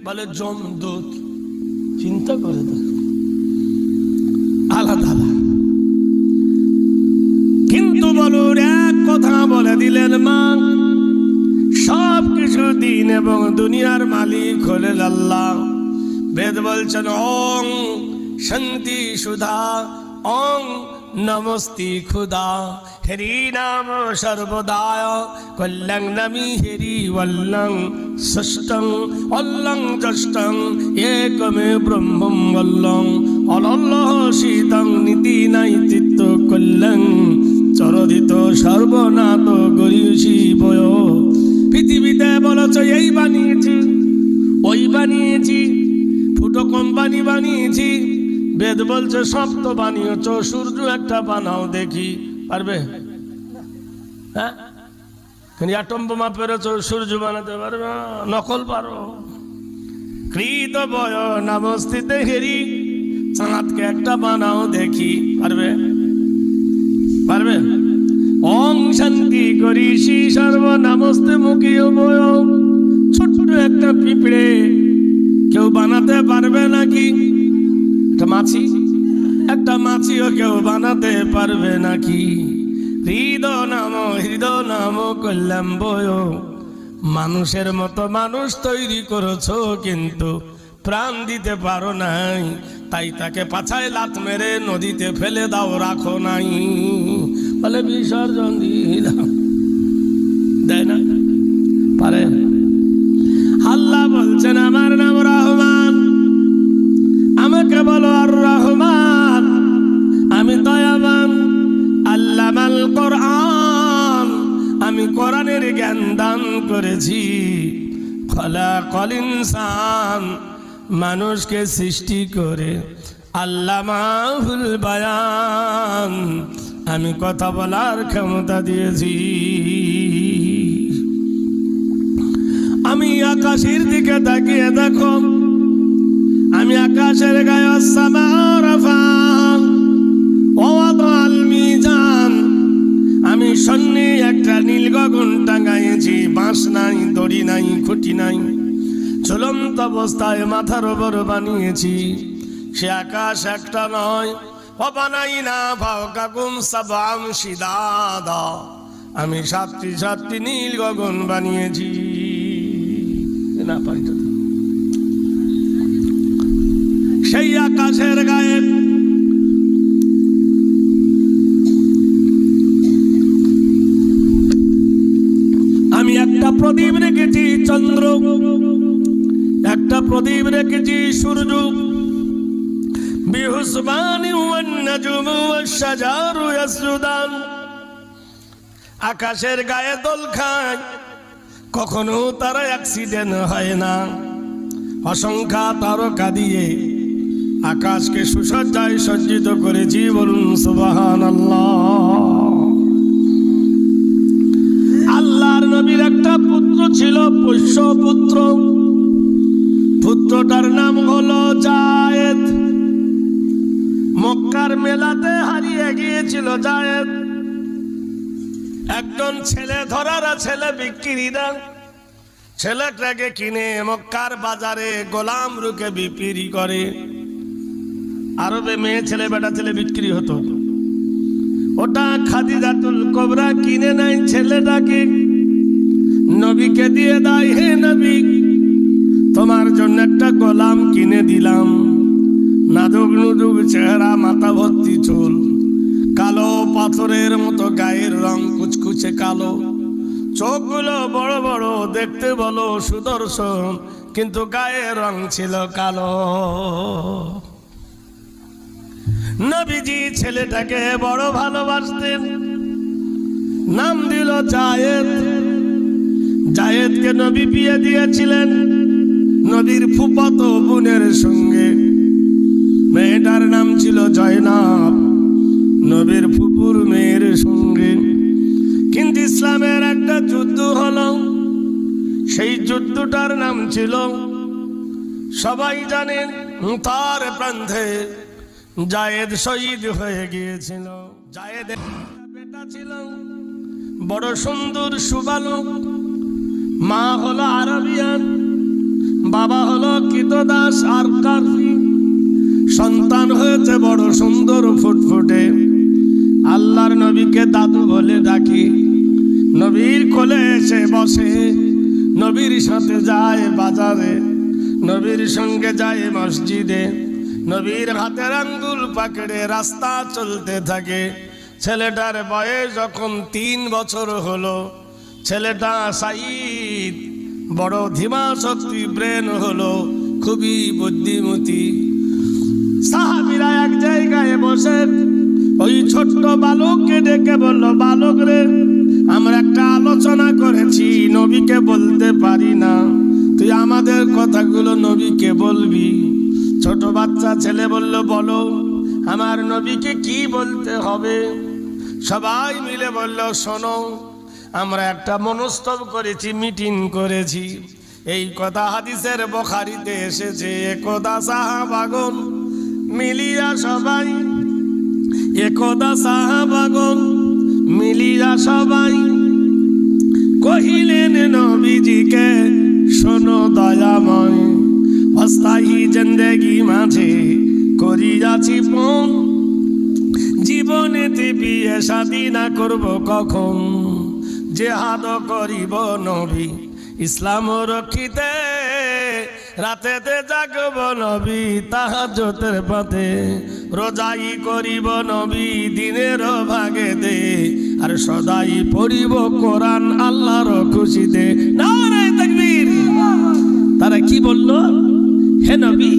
বলে যমদূত। চিন্তা করে দেখ, আলাদা কিন্তু বলুন এক কথা বলে দিলেন মা, সব কিছু দিন এবং দুনিয়ার মালিক হলেন আল্লাহ। বেদ বলছেন ওং শান্তি সুধা ওং নমস্তি খুদা, হরি নাম সর্বদায় কল্যাং নমি হরি বল্লং ষষ্ঠং অল্লং জ্যেষ্ঠং একমে ব্রহ্মম বল্লং অলল্লহ শীতং নীতি নাইতিত্ব কল্যাং চরদিত সর্বনাথ গরিষি বয়। পৃথিবীতে বলছ এই বানিয়েছি ওই বানিয়েছি, ফুটো কোম্পানি বানিয়েছি। বেদ বলছে সপ্ত বানিয়েছ, সূর্য একটা বানাও দেখি, পারবে? হ্যাঁ, অ্যাটম বোমা পেরেছ, সূর্য বানাতে পারবে? নকল পারো? কৃত বয় নমস্তিতে হেরি, চাঁদকে একটা বানাও দেখি, পারবে? পারবে? ওং শান্তি করিসি সর্ব নমস্তে মুখীয় বয়, ছোট্ট একটা পিঁপড়ে কেউ বানাতে পারবে নাকি? একটা মাছিও কেউ বানাতে পারবে নাকি? হৃদয় নাম কল্যাণ বয়, মানুষের মতো মানুষ তৈরি করেছো কিন্তু প্রাণ দিতে পারো নাই, তাই তাকে পাছায় লাত মেরে নদীতে ফেলে দাও, রাখো নাই। বলে বিসর্জন দিলাম, দেয় না, পারে? আল্লাহ বলছেন আমার নাম রহমান, আমাকে বলো আর রহমান, আমি দয়াবান। আল্লামাল কোরআন, আমি কোরআনের জ্ঞান দান করেছি। খলাকাল ইনসান, মানুষকে সৃষ্টি করে আল্লামাহুল বায়ান, আমি কথা বলার ক্ষমতা দিয়েছি। আমি আকাশের দিকে তাকিয়ে দেখো, আমি আকাশের গায়ে আমি সন্নি একটা নীল গগন টাঙ্গাইছি, বাঁশ নাই, দড়ি নাই, খুঁটি নাই, চলন্ত অবস্থায় মাথার ওপর বানিয়েছি। সে আকাশ একটা নয়, বানাই না ফাওকাকুম সাবআম শিদাদা, আমি সাতটি নীল গগন বানিয়েছি। না পাইতো সেই আকাশের গায়ে আমি একটা প্রদীপ রেখেছি চন্দ্র, একটা প্রদীপ রেখেছি সূর্য। বিহুসবানি ওয়ান নাজুমু ওয়াশ-শাজারু ইয়াসজুদান, আকাশের গায়ে দোল খায়, কখনো তার অ্যাক্সিডেন্ট হয় না। অসংখ্য তারকা দিয়ে আকাশকে সুসজ্জায় সজ্জিত করেছি, বলুন সুবহানাল্লাহ। আল্লাহর নবীর একটা পুত্র ছিল, পোষ্য পুত্র, পুত্রটার নাম হলো জায়েদ। মক্কার মেলাতে হারিয়ে গিয়েছিল জায়েদ। একজন ছেলে ধরারা ছেলে বিক্রিরা ছেলেটাকে কিনে মক্কার বাজারে গোলাম রূপে বিক্রি করে। আরবে মেয়ে ছেলে বেটা ছেলে বিক্রি হতো, ওটা খাদিজাতুল কুবরা কিনে নেয় ছেলেটাকে, নবীকে দিয়ে দেয়, হে নবী তোমার জন্য একটা গোলাম কিনে দিলাম। নাজুক নুজুক চেহারা, মাথা ভর্তি চুল, কালো পাথরের মতো গায়ের রং কুচকুচে কালো, চোখগুলো বড় বড়, দেখতে বলো সুদর্শন, কিন্তু গায়ের রং ছিল কালো। নবীজি ছেলেটাকে বড় ভালোবাসতেন, নাম দিল জায়েদ। জায়েদকে নবী বিয়ে দিয়েছিলেন নবীর ফুফাতো বোনের সঙ্গে। মেয়েটার নাম ছিল জয়নাব, নবীর ফুপুর মেয়ের সঙ্গে। কিন্তু ইসলামের একটা যুদ্ধ হলো, সেই যুদ্ধটার নাম ছিল, সবাই জানেন, তার প্রান্তে জায়েদ শহীদ হয়ে গিয়েছিল। জায়েদের বেটা ছিল বড় সুন্দর সুবালক, মা হলো আরবিয়ান, বাবা হলো কৃতদাস আর কার্ফি, সন্তান হয়েছে বড় সুন্দর ফুটফুটে। আল্লাহর নবীকে দাদু বলে ডাকি, নবীর কোলে এসে বসে, নবীর সাথে যায় বাজারে, নবীর সঙ্গে যায় মসজিদে, নবীর হাতের আঙ্গুল পাকড়ে রাস্তা চলতে থাকে। ছেলেটার বয়স যখন 3 বছর হলো, ছেলেটা সাঈদ বড় ধীমা শক্তি ব্রেন হলো, খুবই বুদ্ধিমতী। সাহাবীরা এক জায়গায় বসে ওই ছোট্ট বালককে ডেকে বলল, বালক রে, আমরা একটা আলোচনা করেছি, নবীকে বলতে পারি না, তুই আমাদের কথাগুলো নবীকে বলবি। ছোট বাচ্চা ছেলে বলল, বলো আমার নবীকে কি বলতে হবে। সবাই মিলে বলল, শোনো, আমরা একটা মনস্তব করেছি, মিটিং করেছি। এই কথা হাদিসের বুখারীতে এসেছে। একদা সাহাবাগণ মিলিয়া সবাই, একদা সাহাবাগণ মিলিয়া সবাই কহিলেন নবীজিকে, শোনো দয়াময়, অস্থায়ী জিন্দেগি মাঝে করিয়াছি পণ, জীবনেতে বিয়ে শাদী না করব কখন, জেহাদ করিব নবী ইসলাম রক্ষিতে, রাতেতে জাগব নবী তাহাজ্জুদের পথে, রোজাই করিব নবী দিনের ভাগেতে, আর সদাই পড়িব কোরআন আল্লাহর খুশিতে। নারে তাকবীর। তারা কি বলল? হে নবী,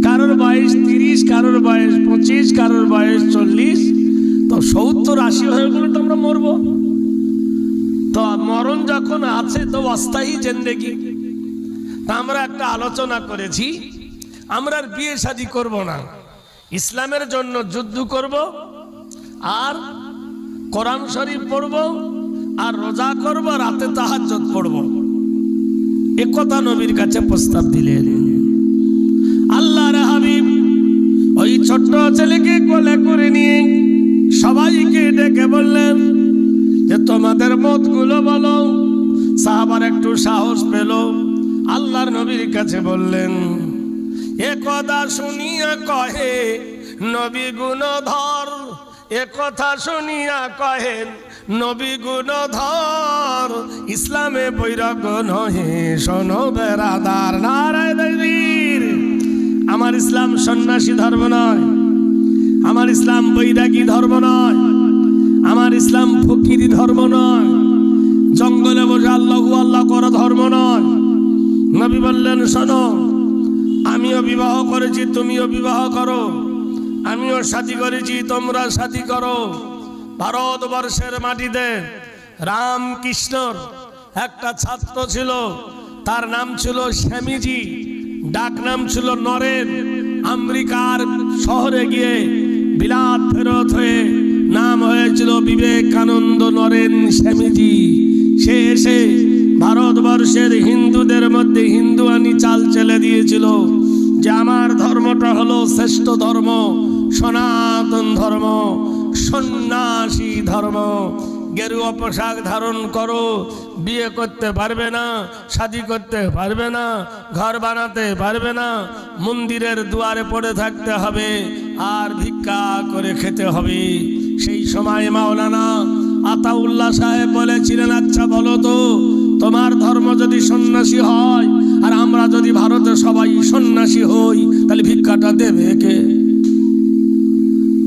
কারোর বয়স 30, কারোর বয়স 25, কারোর বয়স 40, তো 70-80 হয়ে গেলে তো আমরা মরবো। তো মরণ যখন আছে তো অস্থায়ী জিন্দেগি। আমরা একটা আলোচনা করেছি, আমরা আর বিয়ে শাদী করব না, ইসলামের জন্য যুদ্ধ করব, আর কোরআন শরীফ পড়ব, আর রোজা করব, রাতে তাহাজ্জুদ পড়ব। একথা নবীর কাছে প্রস্তাব দিলেন। আল্লাহর হাবিব ওই ছোট্ট ছেলেকে কোলে করে নিয়ে সবাইকে ডেকে বললেন যে তোমাদের মতগুলো বলো। সাহাবার একটু সাহস পেল, আল্লাহর নবীর কাছে বললেন, একথা শুনিয়া কহে নবী গুণধর, একথা শুনিয়া কহেন নবী গুণধর, ইসলামে বৈরাগ্য নহে শোনো বেরাদার। নারায়ে তাকবীর। আমার ইসলাম সন্ন্যাসী ধর্ম নয়, আমার ইসলাম বৈরাগী ধর্ম নয়, আমার ইসলাম ফকিরি ধর্ম নয়, জঙ্গলে বসে আল্লাহু আল্লাহ করা ধর্ম নয়। নবী বললেন, শোনো, আমিও বিবাহ করেছি, তুমিও বিবাহ করো, আমিও শাদী করেছি, তোমরা শাদী করো। ভারতবর্ষের মাটিতে রামকৃষ্ণর একটা ছাত্র ছিল, তার নাম ছিল স্বামীজি, ডাক নাম ছিল নরেন। আমেরিকার শহরে গিয়ে বিলাত ফেরত হয়ে নাম হয়েছিল বিবেকানন্দ নরেন স্বামীজি। সে এসে ভারতবর্ষের হিন্দুদের মধ্যে হিন্দুয়ানি চাল চেলে দিয়েছিল যে আমার ধর্মটা হলো শ্রেষ্ঠ ধর্ম, সনাতন ধর্ম, সন্ন্যাসী ধর্ম। গেরুয়া পোশাক ধারণ করো, বিয়ে করতে পারবে না, শাদী করতে পারবে না, ঘর বানাতে পারবে না, মন্দিরের দুয়ারে পড়ে থাকতে হবে, আর ভিক্ষা করে খেতে হবে। সেই সময় মাওলানা আতাউল্লাহ সাহেব বলেছিলেন, আচ্ছা বলো তো, তোমার ধর্ম যদি সন্ন্যাসী হয় আর আমরা যদি ভারতে সবাই সন্ন্যাসী হই, তাহলে ভিক্ষাটা দেবে কে?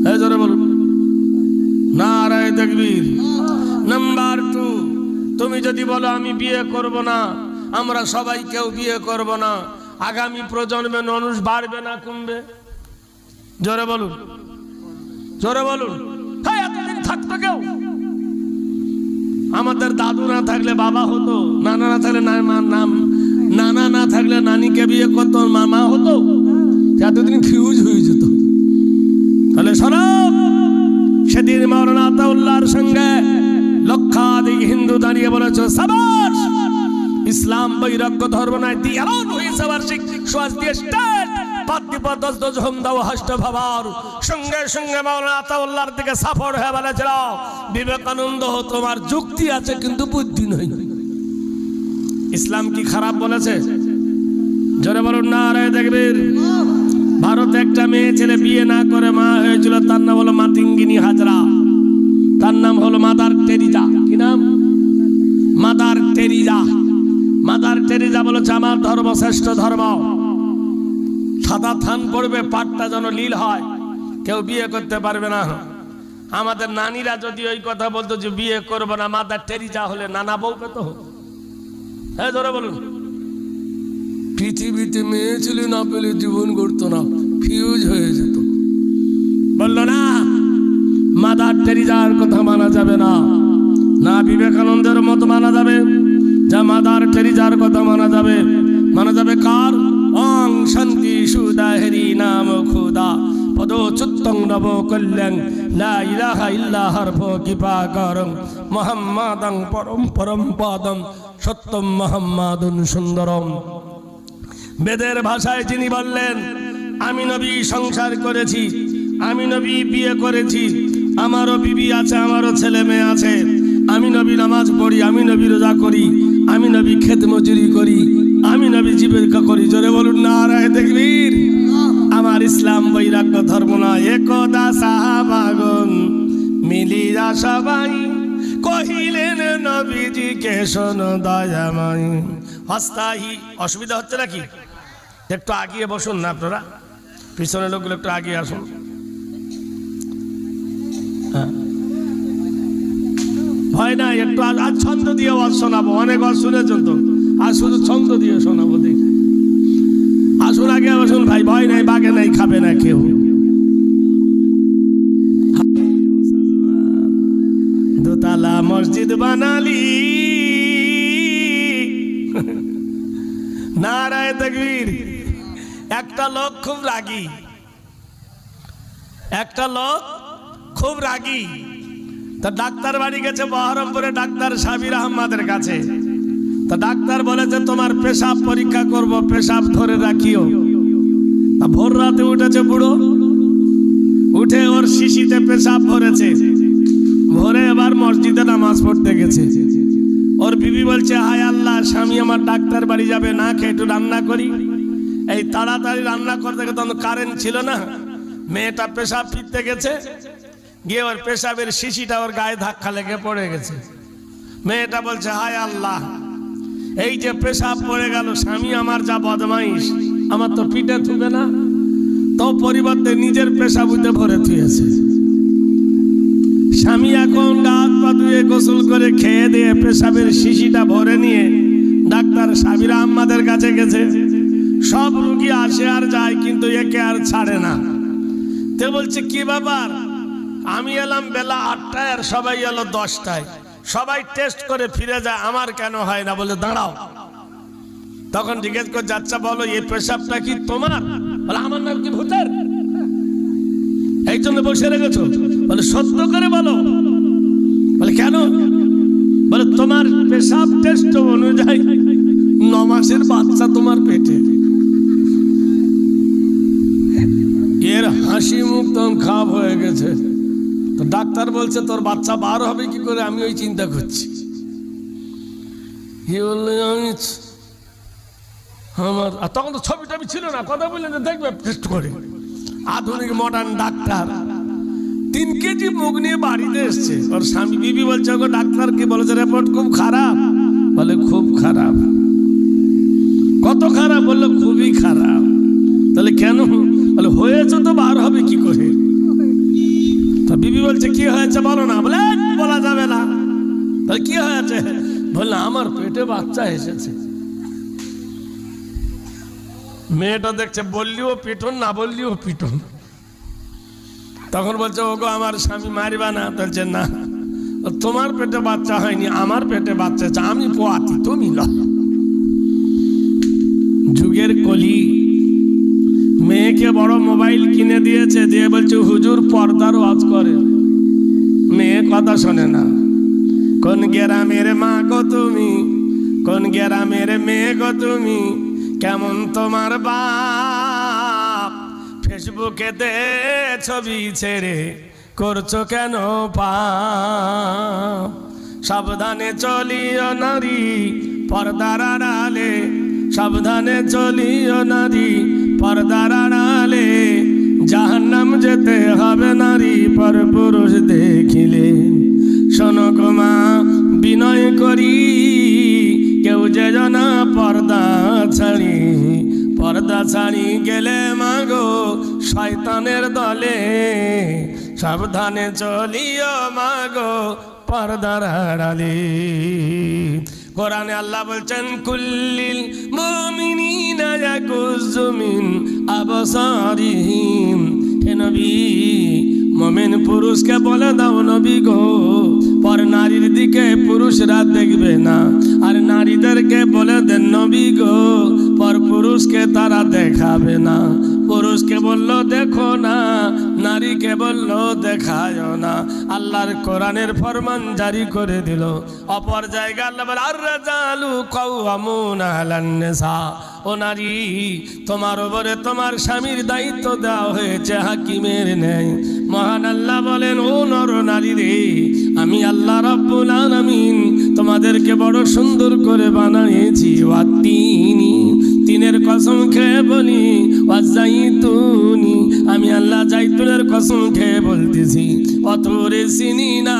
এই জোরে বলুন, নারায়ে তাকবীর। নাম্বার 2, তুমি যদি বলো আমি বিয়ে করব না, আমরা সবাই কেউ বিয়ে করব না, আগামী প্রজন্মে মানুষ বাড়বে না কমবে? জোরে বলুন, জোরে বলুন। হ্যাঁ, এতদিন থাকতো কেউ, আমাদের দাদু না থাকলে বাবা হতো, নানা না থাকলে নানা না থাকলে নানিকে বিয়ে করতো, মামা হতো, এতদিন ফিউজ হয়ে যেত। তাহলে শোনো, সেদিন মাওলানা আতাউল্লাহর সঙ্গে লক্ষাধিক হিন্দু দাঁড়িয়ে বলেছে, সাবাস, ইসলাম বৈরাগ্য ধর্ম নয়। The alone who is our সোয়াজ দি স্টেট পাদ্যপদস দজ হোমদাও হাষ্ট ভাবার। সঙ্গে সঙ্গে মাওলানা আতাউল্লাহর দিকে সাপোর্ট হয়ে বলেছিল, বিবেকানন্দ তোমার যুক্তি আছে কিন্তু বুদ্ধি নেই। ইসলাম কি খারাপ বলেছে? জোরে বলুন নারায়ে তাকবীর। ভারতে একটা মেয়ে ছেলে বিয়ে না করে মা হয়েছিল, তার নাম হলো মাতঙ্গিনী হাজরা, তার নাম হলো মাদার টেরিজা। কি নাম? Mother Teresa. মাদার টেরিজা বলেছে আমার ধর্ম শ্রেষ্ঠ ধর্ম, সাদা থান পড়বে, পাটটা যেন নীল হয়, কেউ বিয়ে করতে পারবে না। আমাদের নানীরা যদি ওই কথা বলতো যে বিয়ে করবো না, মাদার টেরিজা হলে নানা বউ পেত। হ্যাঁ ধরে বলুন, পৃথিবীতে মেয়ে ছেলে না পেলে জীবন করতো না, ফিউজ হয়ে যেত। বললো না, মাদার টেরিজার কথা মানা যাবে না, না বিবেকানন্দের মতো মানা যাবে, যা মাদার টেরিজার কথা মানা যাবে। মানা যাবে কার? অং শান্তি সুদাহেরি নাম খুদা পদচ্যুতং নব কল্যাণ লা ইলাহা ইল্লা হারফ কৃপাকারং মুহাম্মাদাং পরম পরম পদম সত্যম মুহাম্মাদুন সুন্দরম। বেদের ভাষায় যিনি বললেন আমি নবী সংসার করেছি, আমি নবী বিয়ে করেছি, আমারও বিবি আছে, আমারও ছেলে মেয়ে আছে, আমি নবী নামাজ পড়ি, আমি নবী রোজা করি, আমি নবী খেত মজুরি করি, আমি নবী জীবিকা করি। জোরে বলুন নারায়ে তাকবীর। আমার ইসলাম বৈরাগ্য ধর্ম না। একদা সাহাবাগণ মিলিয়া সবাই কহিলেন নবীজিকে শোনো দয়াময়। হস্তাহি অসুবিধা হচ্ছে নাকি? একটু আগিয়ে বসুন না আপনারা, পিছনের লোকগুলো একটু আগিয়ে আসুন। ভয় নাই, একটু আজ ছন্দ দিয়ে ওয়াজ শোনাবো, অনেক ওয়াজ শুনেছেন তো, আর শুধু ছন্দ দিয়ে শোনাবো। দেখি আসুন, আগে বসুন ভাই, ভয় নাই, বাগে নাই, খাবে না কেউ। দোতলা মসজিদ বানালি, নারায়ে তাকবীর। একটা লোক খুব রাগী, একটা লোক খুব রাগী। তা ডাক্তার বাড়ি গেছে বহরমপুরে, ডাক্তার সাবির আহমদের কাছে। তা ডাক্তার বলেছে তোমার পেশাব পরীক্ষা করব, পেশাব ধরে রাখিও। তা ভোর রাতে উঠেছে বুড়ো, উঠে ওর শিশিতে পেশাব ভরেছে, ভরে এবার মসজিদে নামাজ পড়তে গেছে। ওর বিবি বলছে হায় আল্লাহ, স্বামী আমার ডাক্তার বাড়ি যাবে, না খেয়ে একটু রান্না করি। এই তাড়াতাড়ি রান্না করতে গেছে, তখন কারেন্ট ছিল না। মেয়েটা পেশাব ফিরতে গেছে, গিয়ে ওর পেশাবের শিশিটা ওর গায়ে ধাক্কা লেগে পড়ে গেছে। মেয়েটা বলছে হায় আল্লাহ, এই যে পেশাব পড়ে গেল, স্বামী আমার যা বদমাইশ, আমার তো পিঠে থুবে না, তো পরিবর্তে নিজের পেশাবুতে ভরে থুয়েছে। স্বামী এখন গা হাত পা ধুয়ে গোসল করে খেয়ে দিয়ে পেশাবের শিশিটা ভরে নিয়ে ডাক্তার সাবির আহমদের কাছে গেছে। সব রুগী আসে আর যায়, কিন্তু একে আর ছাড়ে না। তে বলছে কি ব্যাপার, আমি এলাম বেলা 8টায় আর সবাই এলো 10টায়, সবাই টেস্ট করে ফিরে যায়, আমার কেন হয় না? বলে দাঁড়াও। তখন জিজ্ঞেস করে যাচ্ছা, বলো এই পেশাবটা কি তোমার? বলে আমার নাম কি ভূতের, এই জন্য বসে রেখেছো? বলে সত্য করে বলো। বলে কেন? বলে তোমার পেশাব টেস্ট অনুযায়ী 9 মাসের বাচ্চা তোমার পেটে। এর হাসি মুখ তখন খারাপ হয়ে গেছে। তো ডাক্তার বলছে তোর বাচ্চা বার হবে কি করে, আমি ওই চিন্তা করছি। আমার তখন তো ছবি টবি ছিল না, কথা বললেন দেখবে টেস্ট করে। আধুনিক মডার্ন ডাক্তার 3 কেজি মুখ নিয়ে বাড়িতে এসছে। ওর স্বামী বিবি বলছে ওগো ডাক্তার কি বলেছে, রিপোর্ট খুব খারাপ। বলে খুব খারাপ? কত খারাপ? বললো খুবই খারাপ। তাহলে কেন? বলে হয়েছে তো বার হবে কি করে। তা বিবি বলছে কি হয়েছে বলো না। বলে বলা যাবে না। তাহলে কি হয়েছে? বললে আমার পেটে বাচ্চা এসেছে। মেয়েটা দেখছে, বললিও পিটন, না বললিও পিটন। তখন বলছে ওগো আমার স্বামী মারিবা না। বলছে না, তোমার পেটে বাচ্চা হয়নি, আমার পেটে বাচ্চা আছে, আমি পোয়াতি, তুমি লও। যুগের কলি। মেয়েকে বড় মোবাইল কিনে দিয়েছে, দিয়ে বলছে হুজুর পর্দার ওয়াজ করে। মেয়ে কথা শোনে না। কোন গ্রামের মা গো তুমি, কোন গ্রামের মেয়ে গো তুমি, কেমন তোমার বাপ, ফেসবুকেতে ছবি ছেড়ে করছো কেন পাপ। সাবধানে চলিও নারী পর্দার আড়ালে, সাবধানে চলিও নারী পর্দার আড়ালে, জাহান্নাম যেতে হবে নারী পর পুরুষ দেখিলে। শোনো গো মা বিনয় করি, কেউ যে না পর্দা ছাড়ি গেলে মাগো শয়তানের দলে। সাবধানে চলিও মাগো পর্দার আড়ালে। কোরআনে আল্লাহ বলছেন কুল্লিল মুমিনিনা ইয়াকুযু মিন আবসারিহিম। হে নবী, মুমিন পুরুষকে বলে দাও নবী গো, পর নারীর দিকে পুরুষরা দেখবে না। আর নারীদেরকে বলে দেন নবী গো, পর পুরুষকে তারা দেখাবে না। পুরুষকে বললো দেখো না, নারীকে বললো দেখায় না। আল্লাহর কোরআনের ফরমান জারি করে দিল। অপর জায়গা আল্লাহ বলে আর রাজালু কাওয়ামুনা আলান নিসা। ও নারী, তোমার উপরে তোমার স্বামীর দায়িত্ব দেওয়া হয়েছে হাকিমের ন্যায়। মহান আল্লাহ বলেন ও নর নারী রে, আমি আল্লাহ রাব্বুল আলামিন তোমাদেরকে বড় সুন্দর করে বানিয়েছি। ওয়াতিনি, তিনের কসম খেয়ে বলি, ওয়াজাইতুনি, আমি আল্লাহ জাইতুনের কসম খেয়ে বলতেছি। অতরে চিনি না,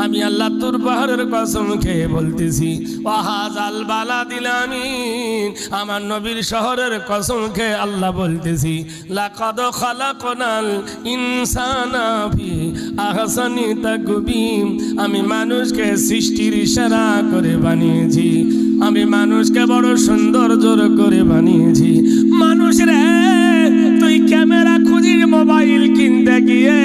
আমি আল্লাহ তুর পাহাড়ের কসম খেয়ে বলতেছি। ওয়াহাজাল বালাদিল আমিন, আমার নবীর শহরের কসম খেয়ে আল্লাহ বলতেছি। লাকাদ খালাকনাল ইনসানা ফি আহসানি তাকবীম, আমি মানুষকে সৃষ্টির ইশারা করে বানিয়েছি। আমি মানুষকে বড় সুন্দর জোর করে বানিয়েছি। মানুষ রে, তুই ক্যামেরা খুঁজি মোবাইল কিনতে গিয়ে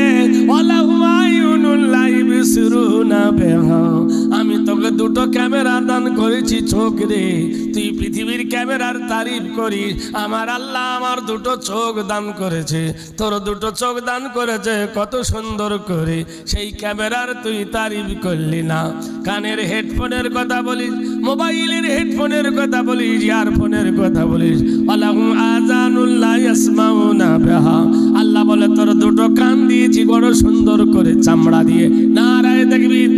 আমি তোকে দুটো ক্যামেরা দান করেছি চোখ রে, তুই পৃথিবীর ক্যামেরার তারিফ করিস। আমার আল্লাহ আমার দুটো চোখ দান করেছে, তোর দুটো চোখ দান করেছে কত সুন্দর করে, সেই ক্যামেরার তুই তারিফ করলি না। কানের হেডফোনের কথা বলিস, মোবাইলের হেডফোনের কথা বলিস, ইয়ারফোনের কথা বলিস। আল্লাহুম আযানুল্লাহ ইয়াসমাউনা বিহা, আল্লাহ বলে তোর দুটো কান দিয়েছি বড় সুন্দর করে চামড়া দিয়ে। নারায়ে তাকবীর।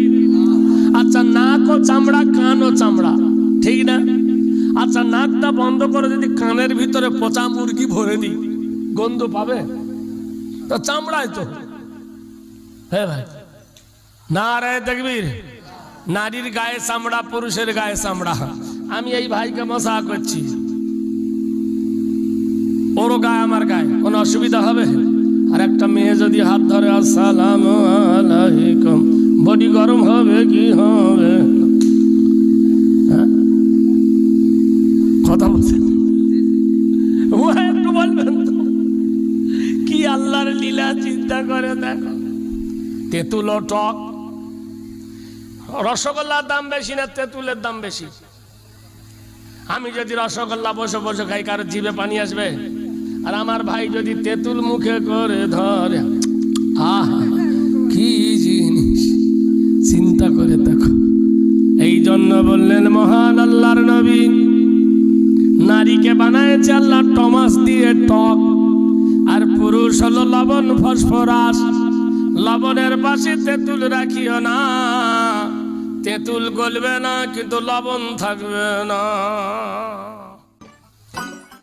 আচ্ছা নাক ও চামড়া, কান ও চামড়া, ঠিক না? আচ্ছা নাকটা বন্ধ করে যদি কানের ভিতরে পচা মুরগি ভরে দিই, গন্ধ পাবে? তো চামড়ায় তো। হ্যাঁ ভাই, নারায়ে তাকবীর। নারীর গায়ে চামড়া, পুরুষের গায়ে চামড়া। আমি এই ভাইকে মজা করছি, ওরও গায়ে আমার গায়ে, কোনো অসুবিধা হবে? আর একটা মেয়ে যদি হাত ধরে আসসালামু আলাইকুম, বডি গরম হবে কি হবে? কথা বলছেন, ও একটু বলবেন তো কি আল্লাহর লীলা চিন্তা করে দেখো। তেঁতুল ও টক, রসগোল্লার দাম বেশি না তেঁতুলের দাম বেশি? আমি যদি রসগোল্লা বসে বসে খাই, কারো জিভে পানি আসবে? আর আমার ভাই যদি তেঁতুল মুখে করে ধরে, আহা কি জিনিস, চিন্তা করে দেখো। এই জন্য বললেন মহান আল্লাহর নবী, নারীকে বানায়েছে আল্লাহ টমাস দিয়ে টক, আর পুরুষ হলো লবণ ফসফরাস। লবণের পাশে তেঁতুল রাখিও না, তেঁতুল গলবে না কিন্তু লবণ থাকবে না।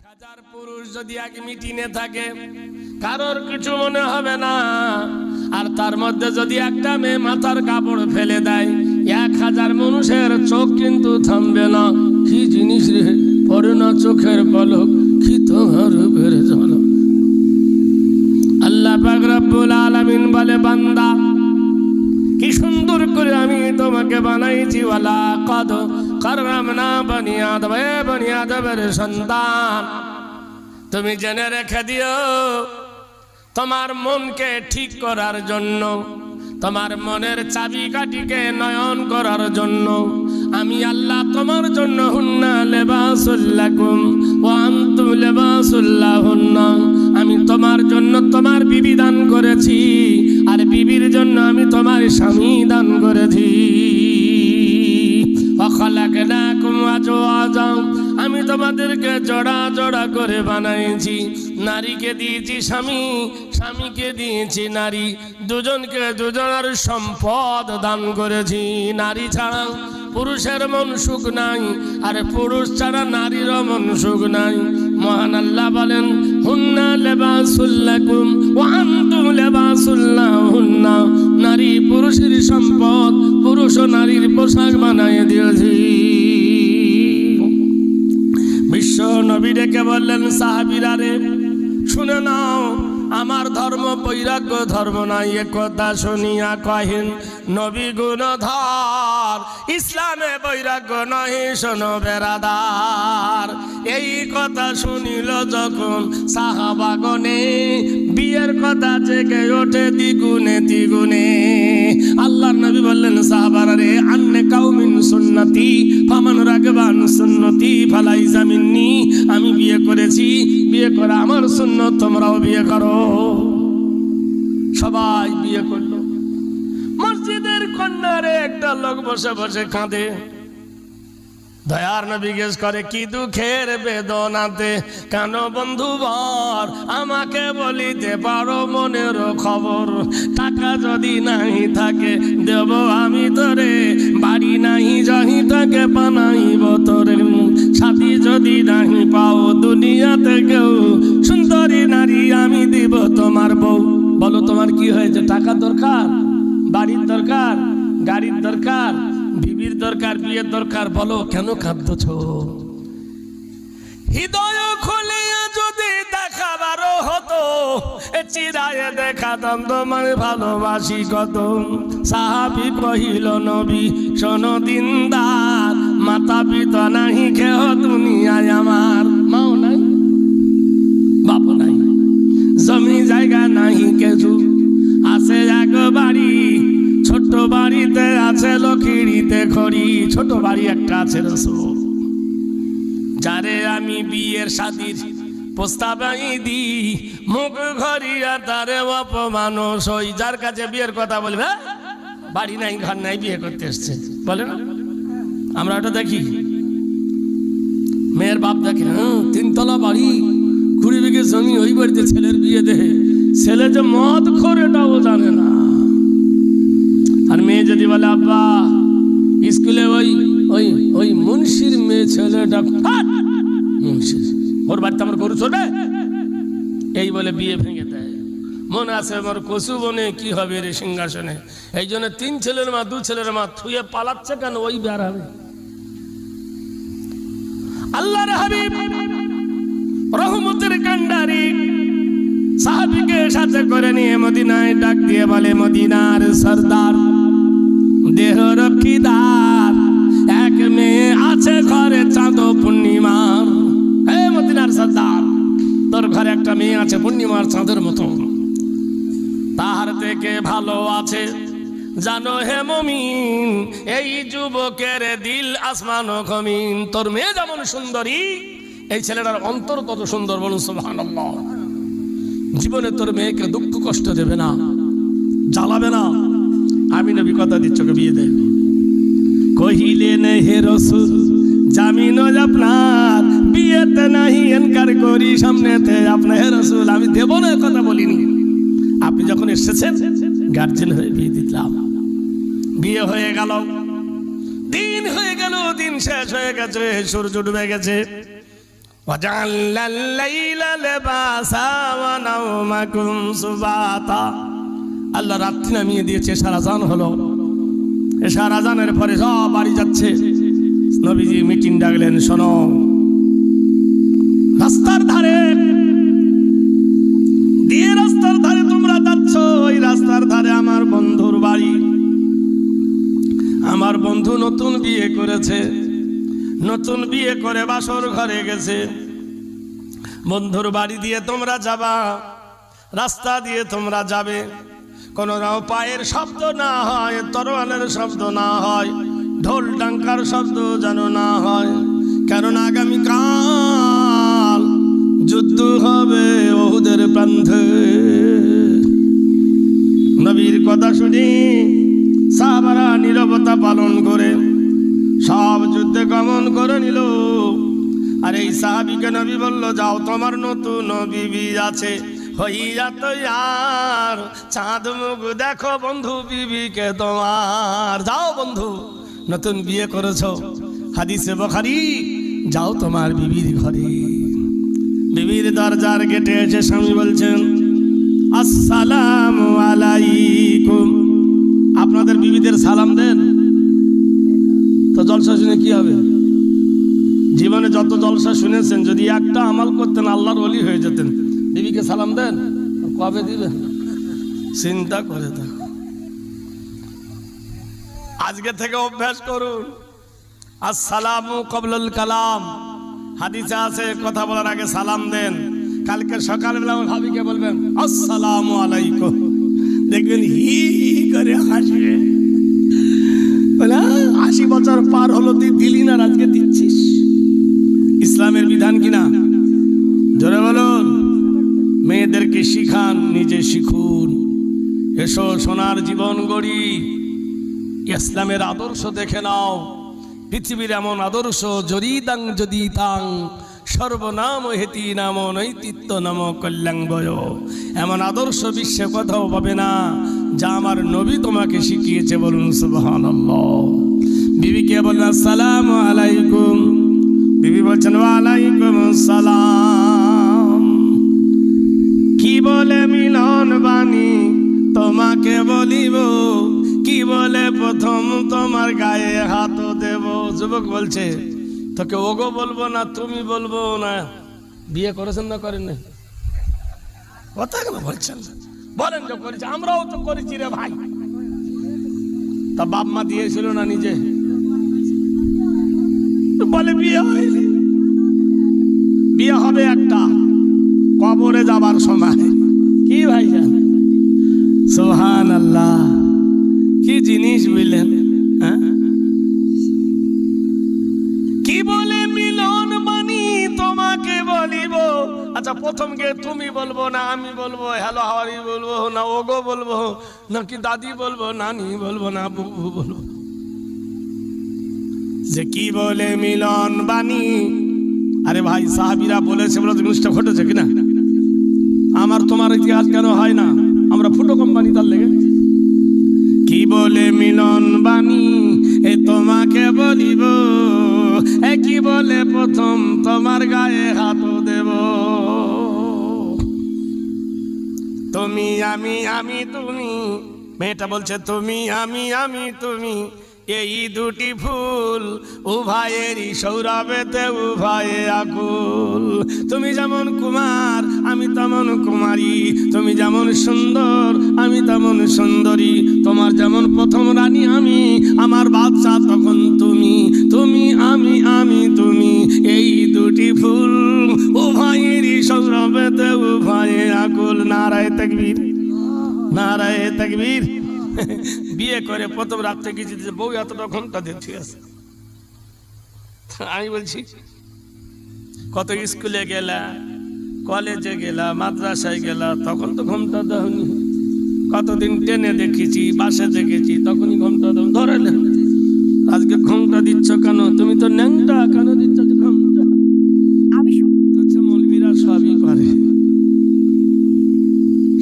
হাজার পুরুষ যদি এক মিটিংয়ে থাকে, কারোর কিছু মনে হবে না। আর তার মধ্যে যদি একটা মেয়ে মাথার কাপড় ফেলে দেয়, 1000 মানুষের চোখ কিন্তু থামবে না। কি জিনিস রে, পড়ে না চোখের পলক, কি তোমার রূপের ঝলক। আল্লাহ পাক রব্বুল আলামিন বলে, বান্দা কি সুন্দর করে আমি তোমাকে বানাইছি। ওয়ালা কদ কাররামনা বনি আদম, এ বনি আদমের সন্তান, তুমি জেনে রেখে দিও, তোমার মনকে ঠিক করার জন্য, তোমার মনের চাবিকাঠিকে নয়ন করার জন্য আমি আল্লাহ তোমার জন্য হুন্না লিবাসুল লাকুম ওয়া আনতুম লিবাসুল লাহুন্না, আমি তোমার জন্য তোমার বিবি দান করেছি, আর বিবির জন্য আমি তোমার স্বামী দান করেছি। ওয়া খালাকনাকুম আজওয়াজা, আমি তোমাদেরকে জোড়া জোড়া করে বানাইছি। নারীকে দিয়েছি স্বামী, স্বামীকে দিয়েছি নারী, দুজনকে দুজনের সম্পদ দান করেছি। নারী ছাড়া পুরুষের মন সুখ নাই, আর পুরুষ ছাড়া নারীরও মন সুখ নাই। মহান আল্লাহ বলেন, হুন্না লিবাসুল লাকুম ওয়া আনতুম লিবাসুল লাহুন্না। নারী পুরুষের সম্পদ, পুরুষ ও নারীর পোশাক বানিয়ে দিয়েছি। বিশ্ব নবী ডেকে বললেন, সাহাবীরা রে শুনে নাও, আমার ধর্ম বৈরাগ্য ধর্ম নাই। এ কথা শুনিয়া কহেন নবী গুণধর, ইসলামে বৈরাগ্য নয় শোনো বেরাদার। এই কথা শুনিল যখন সাহাবাগণে, বিয়ের কথা জেগে ওঠে দ্বিগুণে দ্বিগুণে। আল্লাহর নবী বললেন, সাহাবারা রে আন্নে কাউমিন সুন্নতি ফামান রাগবান সুন্নতি ফালাইসা মিন্নি। আমি বিয়ে করেছি, বিয়ে করা আমার সুন্নত, তোমরাও বিয়ে করো। সবাই বিয়ে করলো। মসজিদের কন্যারে একটা লোক বসে বসে কাঁদে। দয়ার নবী জিজ্ঞেস করে, কি দুঃখের বেদনাতে কেন বন্ধুবর আমাকে বলিতে পারো মনের খবর? টাকা যদি নাই থাকে দেব আমি তোরে, বাড়ি নাই যাহি তাকে বানাইব তোরে। সাথী যদি নাই পাও দুনিয়াতে কেউ, সুন্দরী নারী আমি দিব তোমার বউ। বলো তোমার কি হয়েছে? টাকা দরকার, বাড়ির দরকার, গাড়ির দরকার, বিবির দরকার, বিয়ের দরকার। বলো কেন কাঁদছ? হৃদয় খুলিয়া যদি দেখাবারও হতো, চিরায়ে দেখাতাম তোমায় ভালোবাসি কত। সাহাবী কহিল, নবী শোনো দিনদার, মাতা পিতা নাহি কেহ দুনিয়ায় আমার। মাও নাই, বাপ নাই, জমি জায়গা নাহি কিছু, আছে এক বাড়ি, ছোট বাড়িতে আছে লকিড়িতে খড়ি। ছোট বাড়ি একটা আছে রসুল, যারে আমি বিয়ের শাদীর প্রস্তাব দিই, মুখ ঘরিয়া তারে অপমান সই। যার কাছে বিয়ের কথা বলবে, বাড়ি নাই ঘর নাই, বিয়ে করতে এসছে, বলে না? আমরা ওটা দেখি, মেয়ের বাপ দেখে, 3 তলা বাড়ি, 20 বিঘে জমি, ওই বাড়িতে ছেলের বিয়ে দেহে। ছেলে যে মদ খোর এটাও জানে না। আর মেয়ে যদি বলে, আব্বা স্কুলে ওই ওই ওই মুন্সির মেয়ে ছেলেটা, মুন্সির, ওর বাড়িতে আমার গরু চলবে, এই বলে বিয়ে ভেঙে দেয়। মনে আছে আমার কচু বনে কি হবে রে সিংহাসনে। এই জন্য 3 ছেলের মা 2 ছেলের মা থুয়ে পালাচ্ছে কেন? ওই বেড়াবে। আল্লাহর হাবিব রহমতের কান্ডারি সাহাবীকে সাথে করে নিয়ে মদিনায় ডাক দিয়ে বলে, মদিনার সরদার, দেহ রক্ষীদার, এক মেয়ে আছে ঘরে চাঁদ পূর্ণিমার। হে মদিনার সরদার, তোর ঘরে একটা মেয়ে আছে পূর্ণিমার চাঁদের মতো, তাহার থেকে ভালো আছে জানো হে মুমিন, এই যুবকের দিল আসমান ও জমিন। তোর মেয়ে যেমন সুন্দরী, এই ছেলেটার অন্তর কত সুন্দর, বলুন সুবহানাল্লাহ। জীবনে তোর মেয়েকে দুঃখ কষ্ট দেবে না, জ্বালাবে না। আমি নবী কথা দিচ্ছ, বিয়ে দে। কহিলেন, হে রাসূল জামিন আপনার, বিয়েতে নাহি এনকার করি সামনেতে আপনার। হে রাসূল আমি দেব না, কথা বলিনি। আপনি যখন এসেছেন গার্জেন হয়ে বিয়ে দিলাম। বিয়ে হয়ে গেল, দিন হয়ে গেল, দিন শেষ হয়ে গেছে, সূর্য ডুবে গেছে। আল্লাহ রাত্রি নামিয়ে দিয়েছে, সারা জান হলো। সারা জানের পরে সব বাড়ি যাচ্ছে। নবীজি মিটিং ডাকলেন, শোনো, রাস্তার ধারে দিয়ে, রাস্তার ধারে তোমরা যাচ্ছ, ওই রাস্তার ধারে আমার বন্ধুর বাড়ি। আমার বন্ধু নতুন বিয়ে করেছে, নতুন বিয়ে করে বাসর ঘরে গেছে। বন্ধুর বাড়ি দিয়ে তোমরা যাবা, রাস্তা দিয়ে তোমরা যাবে, কোনো পায়ের শব্দ না হয়, তরোয়ালের শব্দ না হয়, ঢোল ডাঙ্কার শব্দ যেন না হয়, কারণ আগামীকাল যুদ্ধ হবে ওহুদের প্রান্তে। নবীর কথা শুনি সাহাবারা নীরবতা পালন করে সব যুদ্ধে গমন করে নিল। আর এই সাহাবীকে নবী বলল, যাও তোমার নতুন বিবি আছে, হইয়া তো আর চাঁদ মুখ দেখো বন্ধু বিবিকে তোমার। যাও বন্ধু, নতুন বিয়ে করেছো, হাদিসে বুখারী, যাও তোমার বিবির ঘরে। বিবির দরজার গেটে এসে স্বামী বলছেন, আসসালামু আলাইকুম। আপনাদের বিবিদের সালাম দেন? তো জলসা শুনে কি হবে? জীবনে যত জলসা শুনেছেন, যদি একটা আমল করতেন আল্লাহর ওলি হয়ে যেতেন। বিবিকে সালাম দেন? কবে দিবেন? চিন্তা করে দেন। আজকে থেকে অভ্যাস করুন, আসসালামু কবলুল কালাম। হাদিসে আছে কথা বলার আগে সালাম দেন। কালকে সকালবেলা আমার ভাবিকে বলবেন, আসসালামু আলাইকুম। দেখবেন হি করে হাসবে। 80 বছর পার হলো, তুই দিলি না, আজকে দিচ্ছিস। ইসলামের বিধান কিনা? জোরে বলুন। মেয়েদেরকে শিখান, নিজে শিখুন। এসো সোনার জীবন গড়ি, ইসলামের আদর্শ দেখে নাও। পৃথিবীর এমন আদর্শ, জরিদাং যদি তাং সর্বনাম হেতি নাম নৈতিত্য নাম কল্যাণ বয়, এমন আদর্শ বিশ্বে কোথাও পাবে না, যা আমার নবী তোমাকে শিখিয়েছে। বলুন সুবহানাল্লাহ। বিবিকে বললেন, আসসালামু আলাইকুম। বিবি বলছেন, ওয়ালাইকুম আসসালাম। কি বলে মিলন বাণী তোমাকে বলিব, কি বলে প্রথম তোমার গায়ে হাত দেব। যুবক বলছে, তোকে ওগো বলবো না, তুমি বলবো না। বিয়ে করেছেন না করেন না? কথা কেন বলছেন? বলেন যে করেছি। আমরাও তো করেছি রে ভাই। তা বাপ মা দিয়েছিল না নিজে? বলে বিয়ে হয়নি। বিয়ে হবে একটা কবরে যাবার সময়। কি ভাইজান? সুবহানাল্লাহ। কি জিনিস বুঝলেন? কি বলে মিলন বাণী তোমাকে বলিব। আচ্ছা, প্রথম গে তুমি বলবো না আমি বলবো, হ্যালো হাওয়ারি বলবো না, ওগো বলবো নাকি দাদি বলবো, নানি বলবো না বুবু বলবো? যে কি বলে মিলন বাণী। আরে ভাই, সাহাবীরা বলেছে বলে জিনিসটা ঘটেছে কিনা? আমার তোমার ইতিহাস কেন হয় না? আমরা ফুটো কোম্পানি তার লেগে। কি বলে মিলন বাণী এ তোমাকে বলিব, এ কি বলে প্রথম তোমার গায়ে হাত দেব। তুমি আমি আমি তুমি। মেয়েটা বলছে, তুমি আমি আমি তুমি, এই দুটি ফুল উভয়েরই সৌরভেতে উভয়ে আকুল। তুমি যেমন কুমার আমি তেমন কুমারী, তুমি যেমন সুন্দর আমি তেমন সুন্দরী, তোমার যেমন প্রথম রানী আমি, আমার বাদশা তখন তুমি। তুমি আমি আমি তুমি, এই দুটি ফুল উভয়েরই সৌরভেতে উভয়ে আকুল। নারায়ে তাকবীর, নারায়ে তাকবীর। বিয়ে করে প্রথম রাত্রে গেছি, বউ এতটা ঘন্টা দেখতে আছে। আমি বলছি, কত স্কুলে গেলা, কলেজে গেলা, মাদ্রাসায় গেলা, তখন তো ঘন্টা দাওনি। কতদিন ট্রেনে দেখেছি, বাসে দেখেছি, তখনই ঘন্টা দাও। ধরেলেন আজকে ঘন্টা দিচ্ছ কেন? তুমি তো ন্যাংটা, কেন দিচ্ছ ঘন্টা? মৌলবীরা সবই পারে।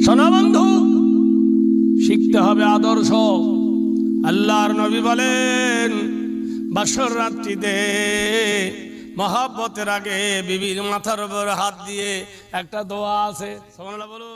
শোনো বন্ধু, শিখতে হবে আদর্শ। আল্লাহর নবী বলেন, বাসর রাত্রিতে মহব্বতের আগে বিবির মাথার উপর হাত দিয়ে একটা দোয়া আছে, সুবহানাল্লাহ বলো।